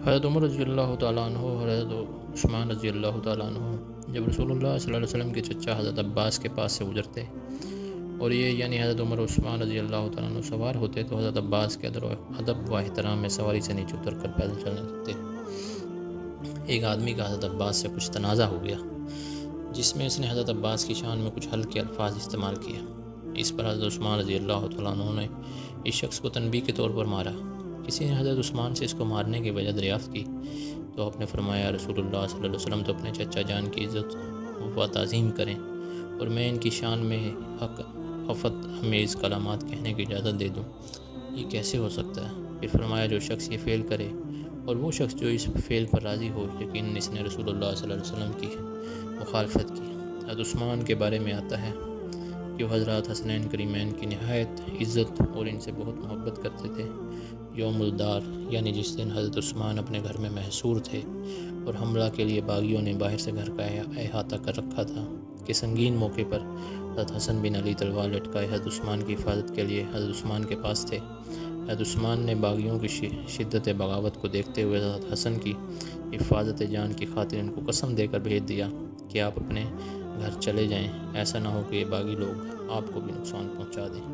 حضرت عمر رضی اللہ تعالیٰ عنہ اور حضرت عثمان رضی اللہ تعالیٰ عنہ جب رسول اللہ صلی اللہ علیہ وسلم کے چچا حضرت عباس کے پاس سے گزرتے اور یہ یعنی حضرت عمر عثمان رضی اللہ تعالیٰ عنہ سوار ہوتے تو حضرت عباس کے ادب و احترام میں سواری سے نیچے اتر کر پیدل چلنے لگتے۔ ایک آدمی کا حضرت عباس سے کچھ تنازع ہو گیا جس میں اس نے حضرت عباس کی شان میں کچھ ہلکے الفاظ استعمال کیے۔ اس پر حضرت عثمان رضی اللہ تعالیٰ عنہ نے اس شخص کو تنبیہ کے طور پر مارا۔ کسی نے حضرت عثمان سے اس کو مارنے کی وجہ دریافت کی تو آپ نے فرمایا، رسول اللہ صلی اللہ علیہ وسلم تو اپنے چچا جان کی عزت و تعظیم کریں اور میں ان کی شان میں خفت امیز کلمات کہنے کی اجازت دے دوں، یہ کیسے ہو سکتا ہے؟ پھر فرمایا، جو شخص یہ فعل کرے اور وہ شخص جو اس فعل پر راضی ہو، یقیناً اس نے رسول اللہ صلی اللہ علیہ وسلم کی مخالفت کی۔ حضرت عثمان کے بارے میں آتا ہے کہ وہ حضرات حسنین کریمین کی نہایت عزت اور ان سے بہت محبت کرتے تھے۔ یوم الدار یعنی جس دن حضرت عثمان اپنے گھر میں محصور تھے اور حملہ کے لیے باغیوں نے باہر سے گھر کا احاطہ کر رکھا تھا کہ سنگین موقع پر حضرت حسن بن علی تلوار لٹکائے حضرت عثمان کی حفاظت کے لیے حضرت عثمان کے پاس تھے۔ حضرت عثمان نے باغیوں کی شدت بغاوت کو دیکھتے ہوئے حضرت حسن کی حفاظت جان کی خاطر ان کو قسم دے کر بھیج دیا کہ آپ اپنے گھر چلے جائیں، ایسا نہ ہو کہ یہ باغی لوگ آپ کو بھی نقصان پہنچا دیں۔